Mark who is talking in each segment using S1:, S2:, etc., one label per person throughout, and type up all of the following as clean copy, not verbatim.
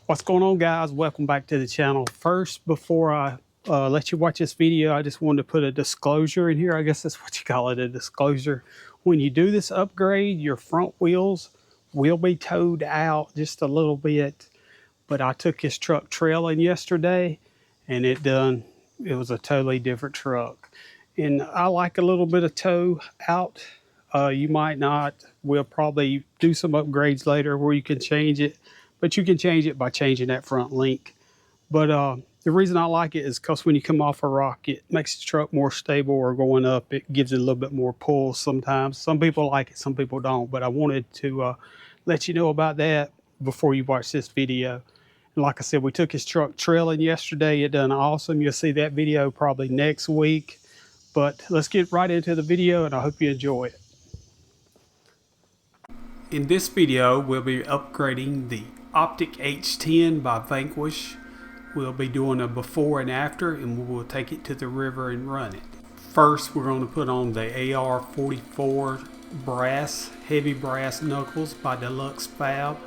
S1: What's going on, guys? Welcome back to the channel. First, before I let you watch this video, I just wanted to put a disclosure in here. I guess that's what you call it, a disclosure. When you do this upgrade, your front wheels will be towed out just a little bit. But I took his truck trailing yesterday, and it was a totally different truck. And I like a little bit of tow out. You might not. We'll probably do some upgrades later where you can change it. But you can change it by changing that front link. But the reason I like it is because when you come off a rock, it makes the truck more stable, or going up, it gives it a little bit more pull sometimes. Some people like it, some people don't. But I wanted to let you know about that before you watch this video. And like I said, we took his truck trailing yesterday. It done awesome. You'll see that video probably next week. But let's get right into the video, and I hope you enjoy it. In this video, we'll be upgrading the Optic H10 by Vanquish. We'll be doing a before and after, and we will take it to the river and run it. First, we're going to put on the AR44 brass, heavy brass knuckles by Dlux Fab.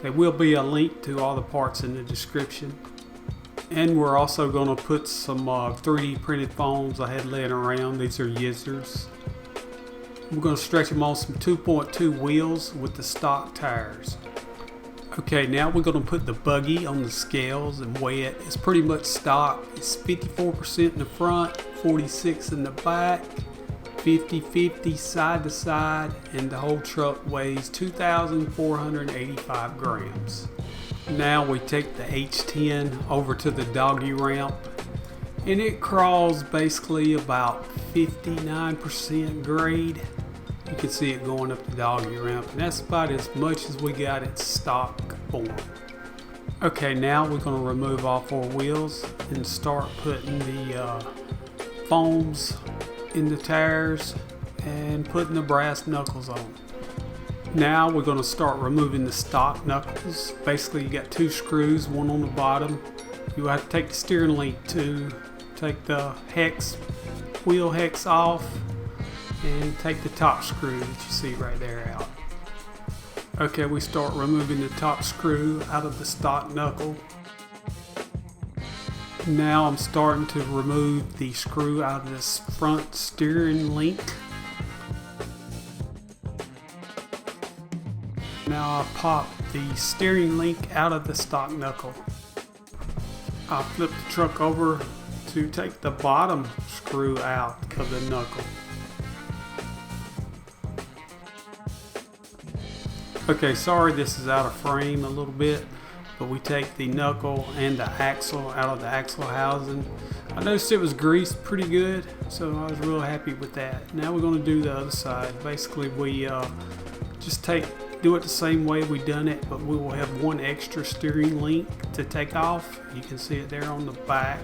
S1: There will be a link to all the parts in the description. And we're also going to put some 3D printed foams I had laying around. These are Yizzers. We're going to stretch them on some 2.2 wheels with the stock tires. Okay, now we're going to put the buggy on the scales and weigh it. It's pretty much stock. It's 54% in the front, 46% in the back, 50-50 side to side, and the whole truck weighs 2,485 grams. Now we take the H10 over to the doggy ramp, and it crawls basically about 59% grade. You can see it going up the doggy ramp, and that's about as much as we got it stock form. Okay, now we're going to remove all four wheels and start putting the foams in the tires and putting the brass knuckles on. Now we're going to start removing the stock knuckles. Basically, you got two screws, one on the bottom. You have to take the steering link to take the wheel hex off, and take the top screw that you see right there out. Okay, we start removing the top screw out of the stock knuckle. Now I'm starting to remove the screw out of this front steering link. Now I pop the steering link out of the stock knuckle. I flip the truck over to take the bottom screw out of the knuckle. Okay, sorry this is out of frame a little bit, but we take the knuckle and the axle out of the axle housing. I noticed it was greased pretty good, so I was real happy with that. Now we're going to do the other side. Basically, we just do it the same way we done it, but we will have one extra steering link to take off. You can see it there on the back.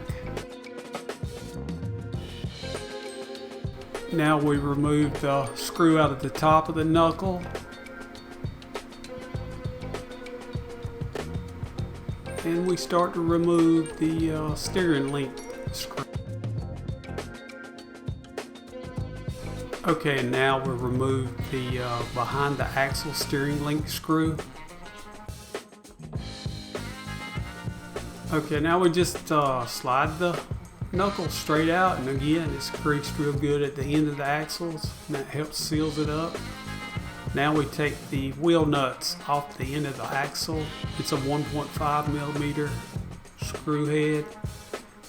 S1: Now we remove the screw out of the top of the knuckle. And we start to remove the steering link screw. Okay, and now we'll remove the behind the axle steering link screw. Okay, now we just slide the knuckle straight out, and again it's greased real good at the end of the axles, and that helps seals it up. Now we take the wheel nuts off the end of the axle. It's a 1.5 millimeter screw head.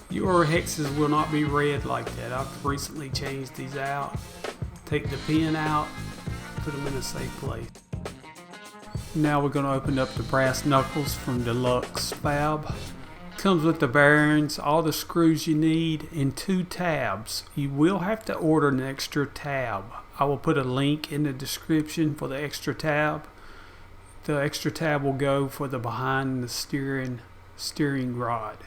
S1: Your hexes will not be red like that. I've recently changed these out. Take the pin out, put them in a safe place. Now we're going to open up the brass knuckles from Dlux Fab. Comes with the bearings, all the screws you need, and 2 tabs. You will have to order an extra tab. I will put a link in the description for the extra tab. The extra tab will go for the behind the steering rod.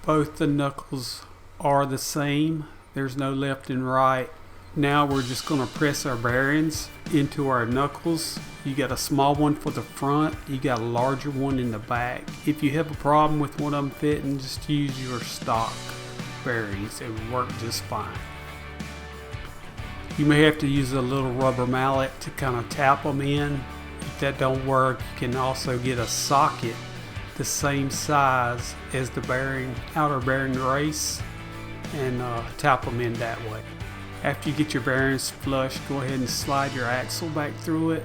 S1: Both the knuckles are the same. There's no left and right. Now we're just going to press our bearings into our knuckles. You got a small one for the front, you got a larger one in the back. If you have a problem with one of them fitting, just use your stock bearings. It will work just fine. You may have to use a little rubber mallet to kind of tap them in. You if that don't work, you can also get a socket the same size as the bearing, outer bearing race, and tap them in that way. After you get your bearings flush, go ahead and slide your axle back through it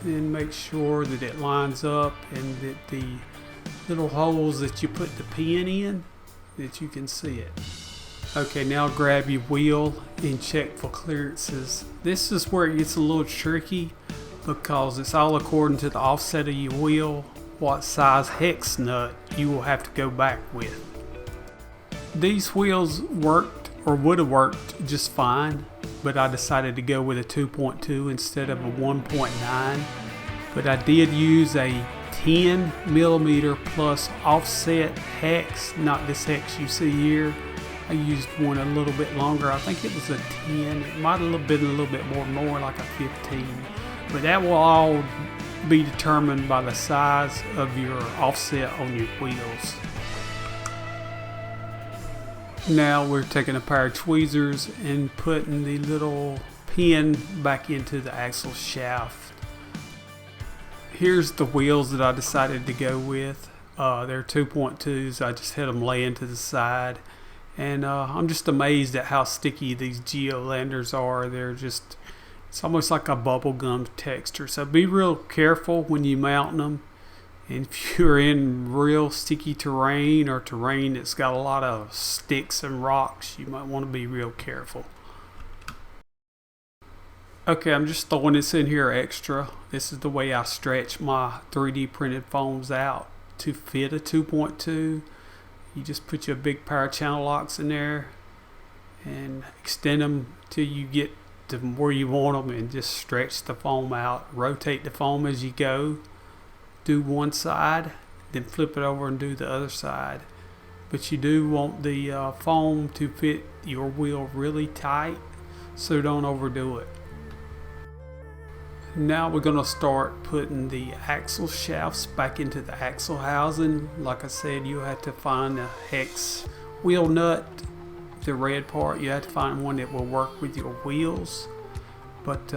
S1: and make sure that it lines up and that the little holes that you put the pin in, that you can see it. Okay, now grab your wheel and check for clearances. This is where it gets a little tricky because it's all according to the offset of your wheel, what size hex nut you will have to go back with. These wheels worked, or would have worked just fine, but I decided to go with a 2.2 instead of a 1.9. But I did use a 10 millimeter plus offset hex, not this hex you see here. I used one a little bit longer. I think it was a 10. It might have been a little bit more like a 15. But that will all be determined by the size of your offset on your wheels. Now we're taking a pair of tweezers and putting the little pin back into the axle shaft. Here's the wheels that I decided to go with. They're 2.2s. I just had them laying to the side. And I'm just amazed at how sticky these geolanders are. It's almost like a bubblegum texture. So be real careful when you mount them. And if you're in real sticky terrain or terrain that's got a lot of sticks and rocks, you might want to be real careful. Okay, I'm just throwing this in here extra. This is the way I stretch my 3D printed foams out to fit a 2.2. You just put your big pair of channel locks in there and extend them till you get to where you want them and just stretch the foam out. Rotate the foam as you go. Do one side, then flip it over and do the other side. But you do want the foam to fit your wheel really tight, so don't overdo it. Now we're going to start putting the axle shafts back into the axle housing. Like I said, you have to find a hex wheel nut, the red part. You have to find one that will work with your wheels. But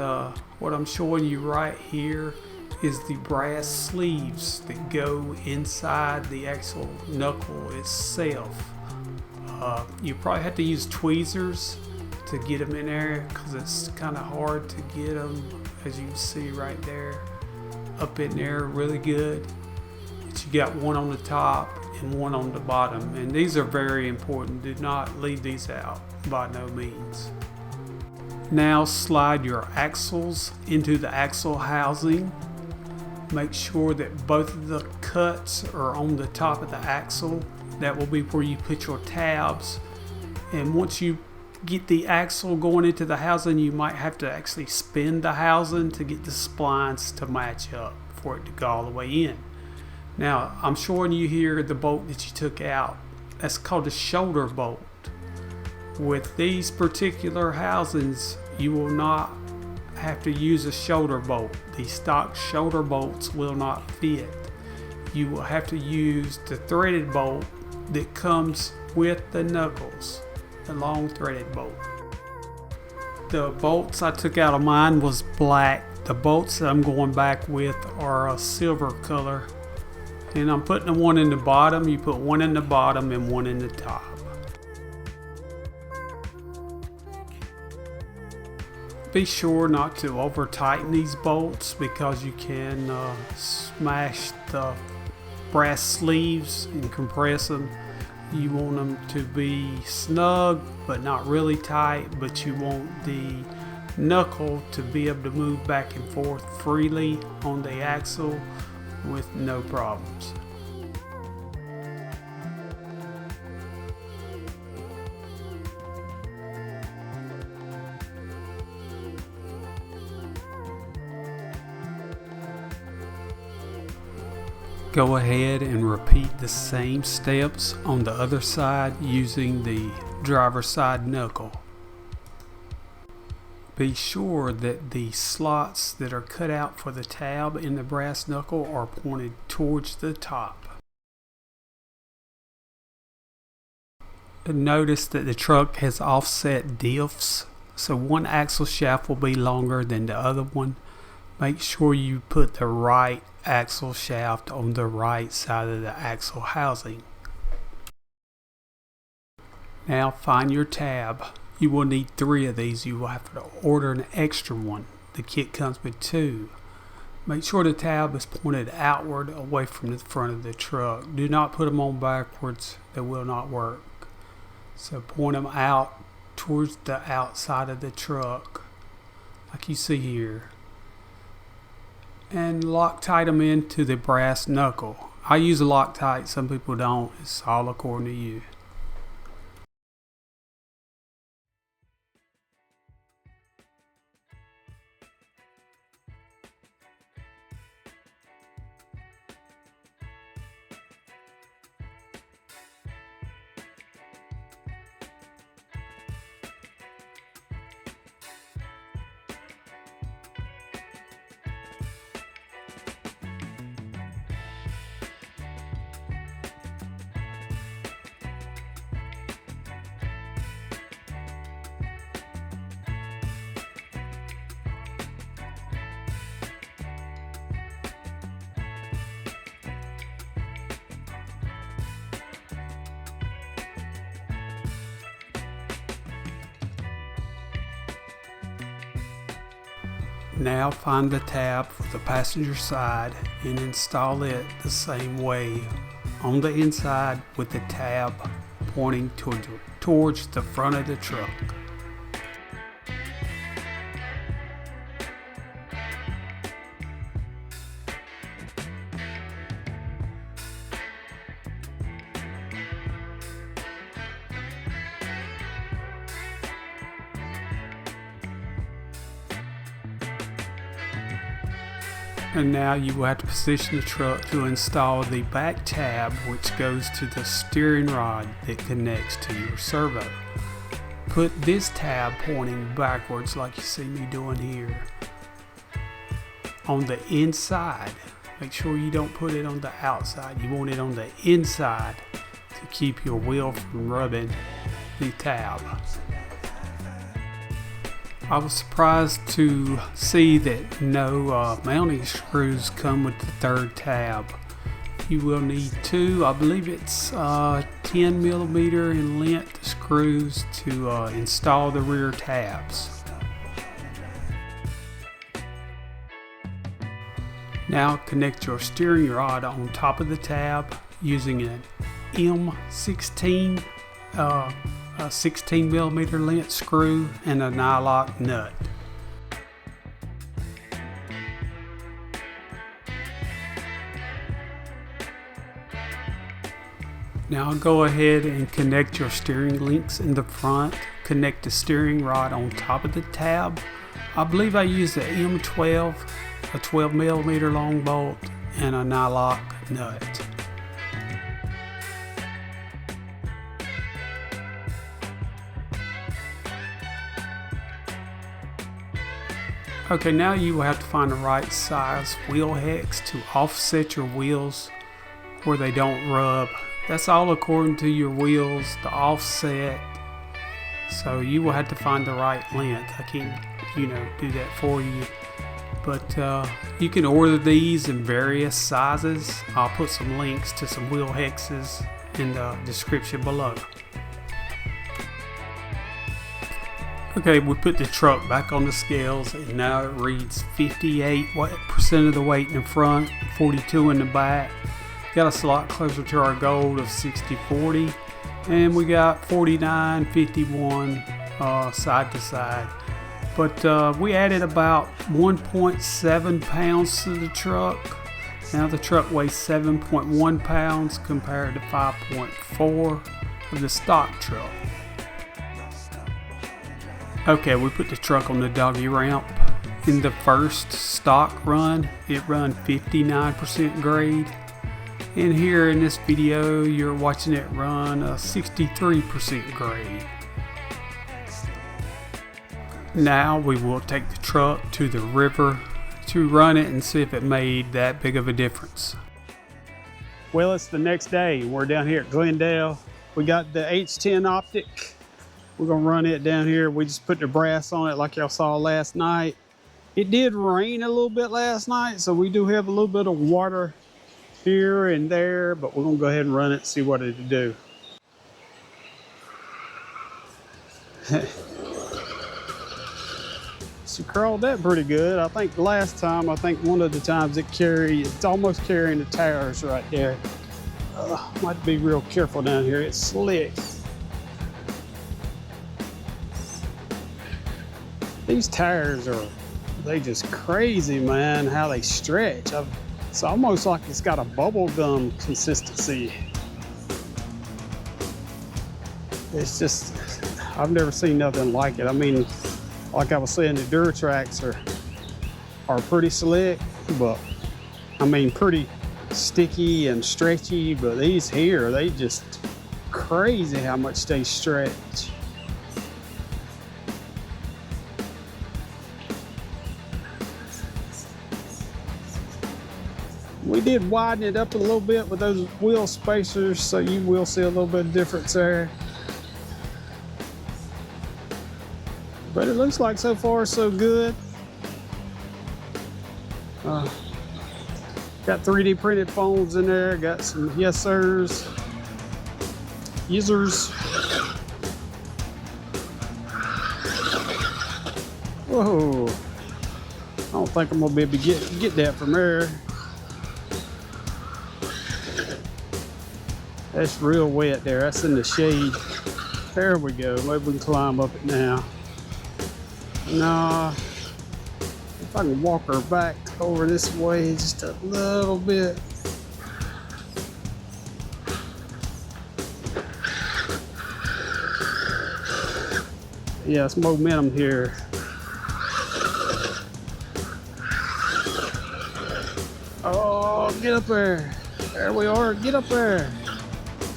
S1: what I'm showing you right here is the brass sleeves that go inside the axle knuckle itself. You probably have to use tweezers to get them in there because it's kind of hard to get them, as you can see right there, up in there really good. But you got one on the top and one on the bottom, and these are very important. Do not leave these out by no means. Now slide your axles into the axle housing. Make sure that both of the cuts are on the top of the axle. That will be where you put your tabs. And once you get the axle going into the housing, you might have to actually spin the housing to get the splines to match up for it to go all the way in. Now I'm showing you here the bolt that you took out. That's called a shoulder bolt. With these particular housings, you will not have to use a shoulder bolt. The stock shoulder bolts will not fit. You will have to use the threaded bolt that comes with the knuckles, the long threaded bolt. The bolts I took out of mine was black. The bolts that I'm going back with are a silver color, and I'm putting one in the bottom. You put one in the bottom and one in the top. Be sure not to over tighten these bolts because you can smash the brass sleeves and compress them. You want them to be snug but not really tight, but you want the knuckle to be able to move back and forth freely on the axle with no problems. Go ahead and repeat the same steps on the other side using the driver's side knuckle. Be sure that the slots that are cut out for the tab in the brass knuckle are pointed towards the top. Notice that the truck has offset diffs, so one axle shaft will be longer than the other one. Make sure you put the right axle shaft on the right side of the axle housing. Now find your tab. You will need 3 of these. You will have to order an extra one. The kit comes with 2. Make sure the tab is pointed outward away from the front of the truck. Do not put them on backwards. They will not work. So point them out towards the outside of the truck, like you see here. And Loctite them into the brass knuckle. I use a Loctite, some people don't. It's all according to you. Now find the tab for the passenger side and install it the same way on the inside with the tab pointing towards the front of the truck. And now you will have to position the truck to install the back tab, which goes to the steering rod that connects to your servo. Put this tab pointing backwards like you see me doing here on the inside. Make sure you don't put it on the outside. You want it on the inside to keep your wheel from rubbing the tab. I was surprised to see that no mounting screws come with the third tab. You will need 2, I believe it's 10mm in length screws to install the rear tabs. Now connect your steering rod on top of the tab using an M16 a 16mm length screw and a nylock nut. Now go ahead and connect your steering links in the front. Connect the steering rod on top of the tab. I believe I used the M12, a 12mm long bolt, and a nylock nut. Okay, now you will have to find the right size wheel hex to offset your wheels where they don't rub. That's all according to your wheels, the offset. So you will have to find the right length. I can't, do that for you. But you can order these in various sizes. I'll put some links to some wheel hexes in the description below. Okay, we put the truck back on the scales and now it reads 58% of the weight in the front, 42 in the back. Got us a lot closer to our goal of 60-40, and we got 49-51 side to side. But we added about 1.7 pounds to the truck. Now the truck weighs 7.1 pounds compared to 5.4 of the stock truck. Okay, we put the truck on the doggy ramp. In the first stock run, it run 59% grade. And here in this video, you're watching it run a 63% grade. Now we will take the truck to the river to run it and see if it made that big of a difference. Well, it's the next day. We're down here at Glendale. We got the H10 Optic. We're gonna run it down here. We just put the brass on it like y'all saw last night. It did rain a little bit last night, so we do have a little bit of water here and there, but we're gonna go ahead and run it and see what it'll do. She crawled that pretty good. I think last time, one of the times it's almost carrying the tires right there. Might be real careful down here. It's slick. These tires they just crazy, man, how they stretch. It's almost like it's got a bubble gum consistency. It's just, I've never seen nothing like it. I mean, like I was saying, the Duratracs are pretty slick, but I mean, pretty sticky and stretchy, but these here, they just crazy how much they stretch. We did widen it up a little bit with those wheel spacers, so you will see a little bit of difference there. But it looks like so far so good. Got 3D printed phones in there, got some yes sirs, users. Whoa, I don't think I'm gonna be able to get that from there. That's real wet there, that's in the shade. There we go, maybe we can climb up it now. Nah, if I can walk her back over this way just a little bit. Yeah, it's momentum here. Oh, get up there. There we are, get up there.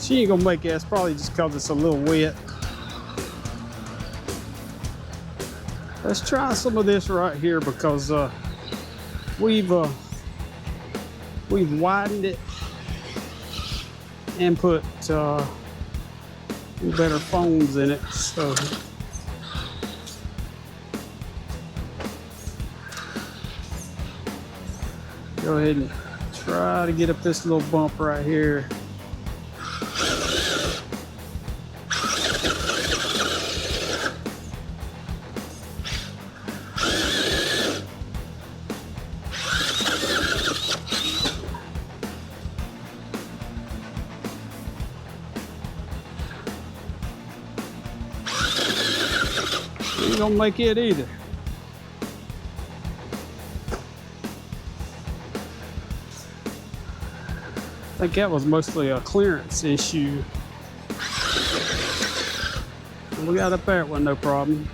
S1: She ain't gonna make it, it's probably just cause it's a little wet. Let's try some of this right here because we've widened it and put better phones in it. So go ahead and try to get up this little bump right here. Ain't gonna make it either. I think that was mostly a clearance issue. And we got up there with no problem.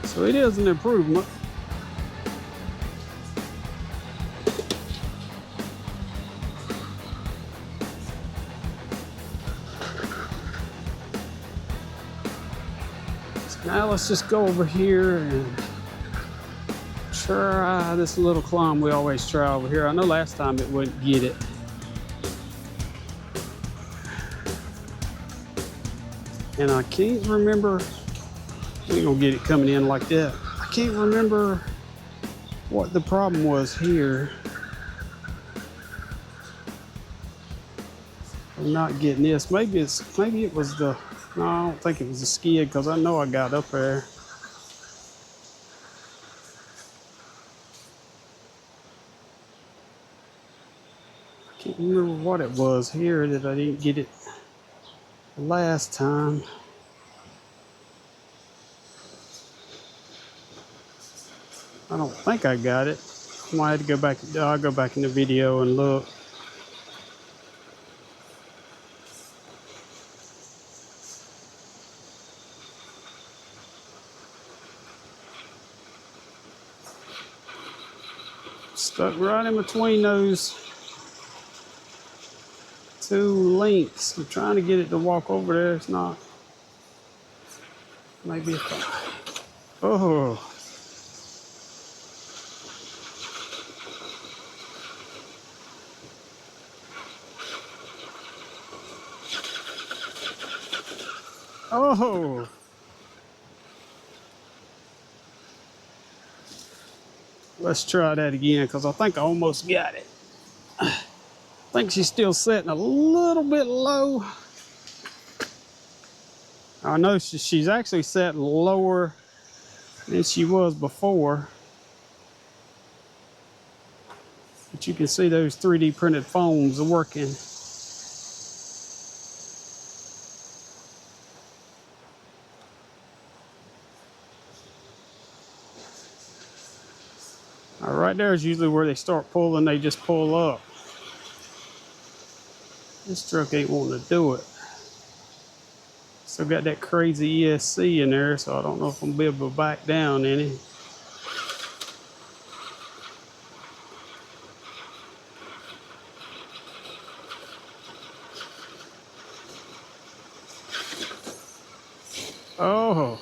S1: So it is an improvement. Now let's just go over here and try this little climb we always try over here. I know last time it wouldn't get it. And I can't remember, we ain't gonna get it coming in like that. I can't remember what the problem was here. I'm not getting this. Maybe it was the, no, I don't think it was the skid because I know I got up there. I can't remember what it was here that I didn't get it last time. I don't think I got it. I might have to go back. I'll go back in the video and look. Stuck right in between those two links. I'm trying to get it to walk over there. It's not. Maybe if I. Oh. Oh. Let's try that again because I think I almost got it. I think she's still setting a little bit low. I know she's actually setting lower than she was before. But you can see those 3D printed foams are working. Right there is usually where they start pulling, they just pull up. This truck ain't wanting to do it. Still got that crazy ESC in there, so I don't know if I'm gonna be able to back down any. Oh,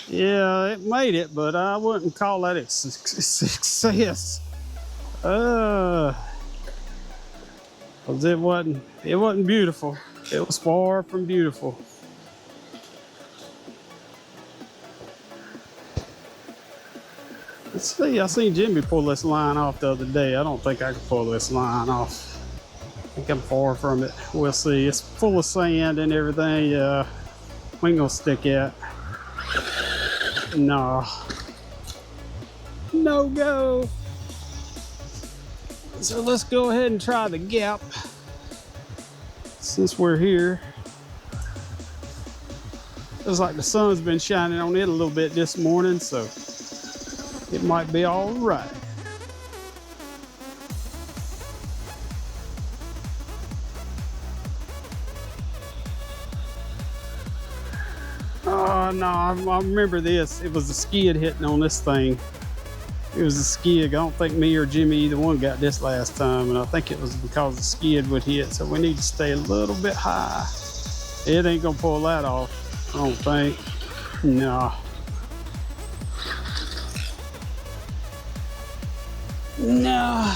S1: yeah, it made it, but I wouldn't call that a success. Cause it wasn't beautiful. It was far from beautiful. Let's see, I seen Jimmy pull this line off the other day. I don't think I can pull this line off. I think I'm far from it. We'll see. It's full of sand and everything. Yeah, we ain't gonna stick it. Nah. No go. So let's go ahead and try the gap. Since we're here. Looks like the sun's been shining on it a little bit this morning, so it might be all right. Oh no, I remember this. It was the skid hitting on this thing. It was the skid. I don't think me or Jimmy either one got this last time, and I think it was because the skid would hit, so we need to stay a little bit high. It ain't gonna pull that off, I don't think. No. No.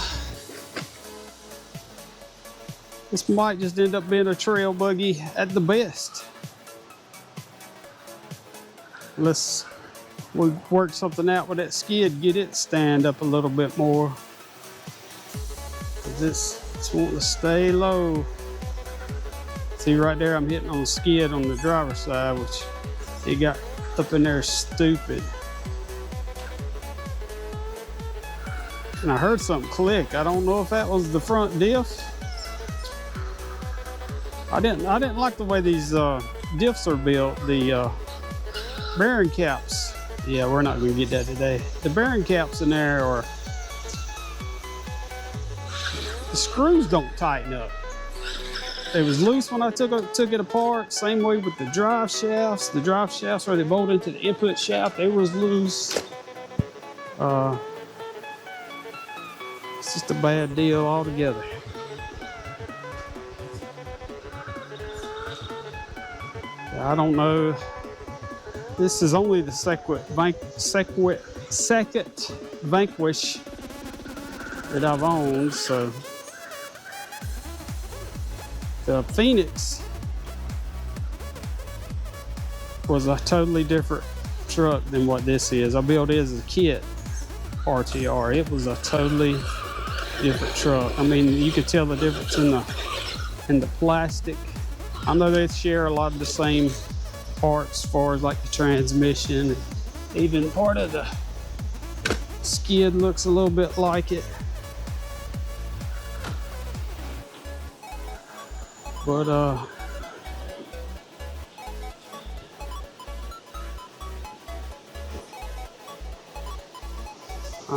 S1: This might just end up being a trail buggy at the best. We'll work something out with that skid, get it stand up a little bit more. It's wanting to stay low. See right there, I'm hitting on the skid on the driver's side, which it got up in there stupid. And I heard something click. I don't know if that was the front diff. I didn't like the way these diffs are built. The bearing caps. Yeah, we're not gonna get that today. The bearing caps in there are, the screws don't tighten up. It was loose when I took it apart. Same way with the drive shafts. The drive shafts where they bolt into the input shaft, they was loose. It's just a bad deal altogether. I don't know. This is only the second Vanquish that I've owned, so the Phoenix was a totally different truck than what this is. I built it as a kit RTR. It was a totally different truck. I mean, you could tell the difference in the plastic. I know they share a lot of the same parts as far as like the transmission, and even part of the skid looks a little bit like it. But I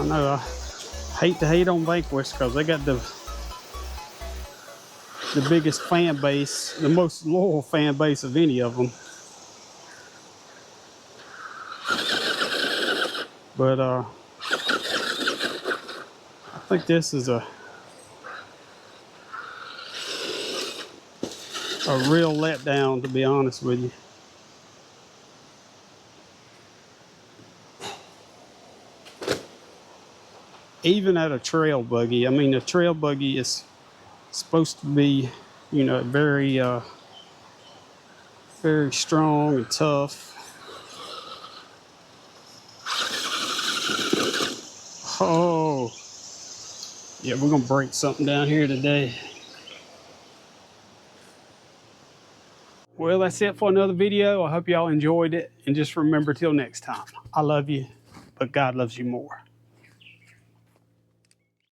S1: know I hate to hate on Vanquish because they got the biggest fan base, the most loyal fan base of any of them. But I think this is a real letdown, to be honest with you. Even at a trail buggy, I mean, a trail buggy is supposed to be, you know, very strong and tough. Oh, yeah, we're gonna break something down here today. Well, that's it for another video. I hope y'all enjoyed it. And just remember, till next time, I love you, but God loves you more.